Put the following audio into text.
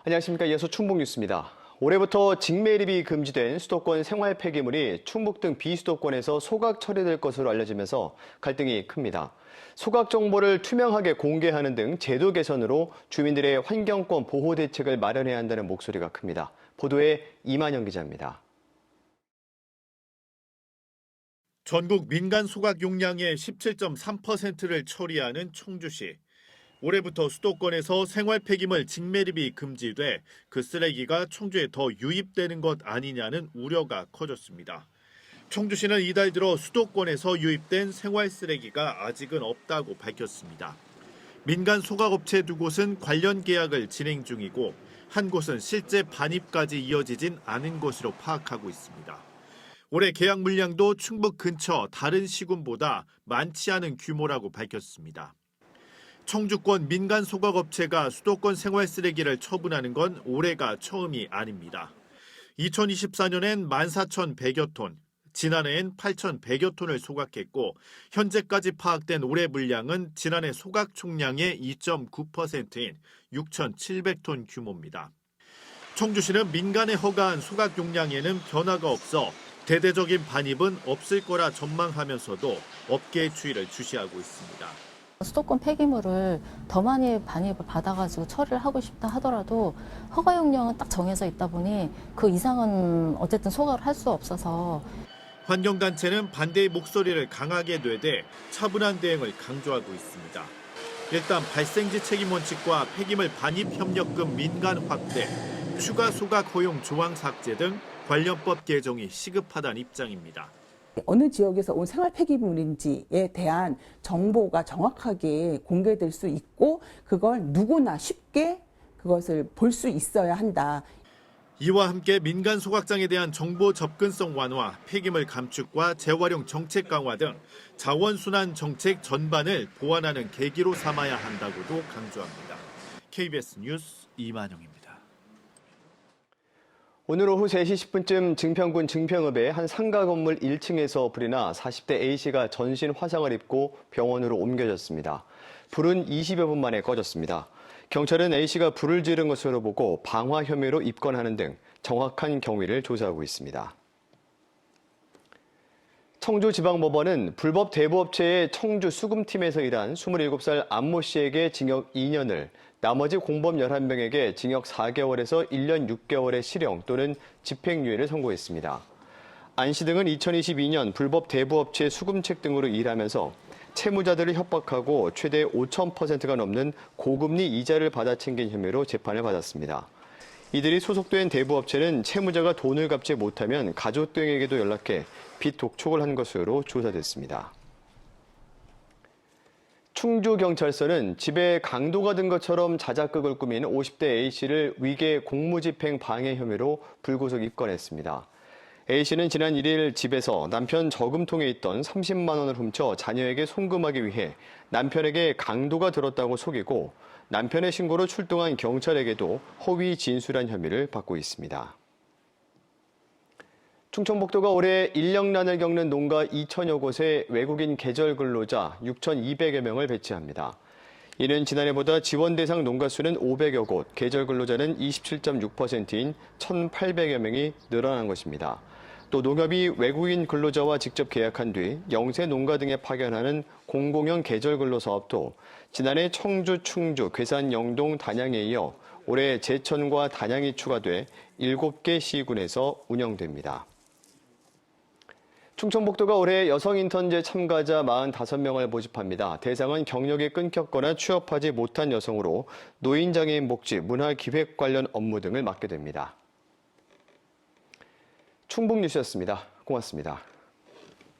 안녕하십니까. 이어서 충북 뉴스입니다. 올해부터 직매립이 금지된 수도권 생활 폐기물이 충북 등 비수도권에서 소각 처리될 것으로 알려지면서 갈등이 큽니다. 소각 정보를 투명하게 공개하는 등 제도 개선으로 주민들의 환경권 보호 대책을 마련해야 한다는 목소리가 큽니다. 보도에 이만영 기자입니다. 전국 민간 소각 용량의 17.3%를 처리하는 청주시. 올해부터 수도권에서 생활 폐기물 직매립이 금지돼 그 쓰레기가 청주에 더 유입되는 것 아니냐는 우려가 커졌습니다. 청주시는 이달 들어 수도권에서 유입된 생활 쓰레기가 아직은 없다고 밝혔습니다. 민간 소각업체 2곳은 관련 계약을 진행 중이고 한 곳은 실제 반입까지 이어지진 않은 것으로 파악하고 있습니다. 올해 계약 물량도 충북 근처 다른 시군보다 많지 않은 규모라고 밝혔습니다. 청주권 민간 소각업체가 수도권 생활 쓰레기를 처분하는 건 올해가 처음이 아닙니다. 2024년엔 14,100여 톤, 지난해엔 8,100여 톤을 소각했고 현재까지 파악된 올해 물량은 지난해 소각 총량의 2.9%인 6,700톤 규모입니다. 청주시는 민간에 허가한 소각 용량에는 변화가 없어 대대적인 반입은 없을 거라 전망하면서도 업계의 추이를 주시하고 있습니다. 수도권 폐기물을 더 많이 반입을 받아가지고 처리를 하고 싶다 하더라도 허가 용량은 딱 정해져 있다 보니 그 이상은 어쨌든 소각을 할 수 없어서. 환경단체는 반대의 목소리를 강하게 내대 차분한 대응을 강조하고 있습니다. 일단 발생지 책임 원칙과 폐기물 반입 협력금 민간 확대, 추가 소각 허용 조항 삭제 등 관련법 개정이 시급하다는 입장입니다. 어느 지역에서 온 생활 폐기물인지에 대한 정보가 정확하게 공개될 수 있고 그걸 누구나 쉽게 그것을 볼 수 있어야 한다. 이와 함께 민간 소각장에 대한 정보 접근성 완화, 폐기물 감축과 재활용 정책 강화 등 자원순환 정책 전반을 보완하는 계기로 삼아야 한다고도 강조합니다. KBS 뉴스 이만영입니다. 오늘 오후 3시 10분쯤 증평군 증평읍의 한 상가 건물 1층에서 불이 나 40대 A씨가 전신 화상을 입고 병원으로 옮겨졌습니다. 불은 20여 분 만에 꺼졌습니다. 경찰은 A씨가 불을 지른 것으로 보고 방화 혐의로 입건하는 등 정확한 경위를 조사하고 있습니다. 청주지방법원은 불법 대부업체의 청주 수금팀에서 일한 27살 안모 씨에게 징역 2년을, 나머지 공범 11명에게 징역 4개월에서 1년 6개월의 실형 또는 집행유예를 선고했습니다. 안 씨 등은 2022년 불법 대부업체 수금책 등으로 일하면서 채무자들을 협박하고 최대 5,000%가 넘는 고금리 이자를 받아 챙긴 혐의로 재판을 받았습니다. 이들이 소속된 대부업체는 채무자가 돈을 갚지 못하면 가족 등에게도 연락해 빚 독촉을 한 것으로 조사됐습니다. 충주경찰서는 집에 강도가 든 것처럼 자작극을 꾸민 50대 A씨를 위계 공무집행 방해 혐의로 불구속 입건했습니다. A씨는 지난 1일 집에서 남편 저금통에 있던 30만 원을 훔쳐 자녀에게 송금하기 위해 남편에게 강도가 들었다고 속이고 남편의 신고로 출동한 경찰에게도 허위 진술한 혐의를 받고 있습니다. 충청북도가 올해 인력난을 겪는 농가 2천여 곳에 외국인 계절 근로자 6,200여 명을 배치합니다. 이는 지난해보다 지원 대상 농가 수는 500여 곳, 계절 근로자는 27.6%인 1,800여 명이 늘어난 것입니다. 또 농협이 외국인 근로자와 직접 계약한 뒤 영세 농가 등에 파견하는 공공형 계절 근로 사업도 지난해 청주, 충주, 괴산, 영동, 단양에 이어 올해 제천과 단양이 추가돼 7개 시군에서 운영됩니다. 충청북도가 올해 여성 인턴제 참가자 45명을 모집합니다. 대상은 경력이 끊겼거나 취업하지 못한 여성으로 노인장애인 복지, 문화기획 관련 업무 등을 맡게 됩니다. 충북 뉴스였습니다. 고맙습니다.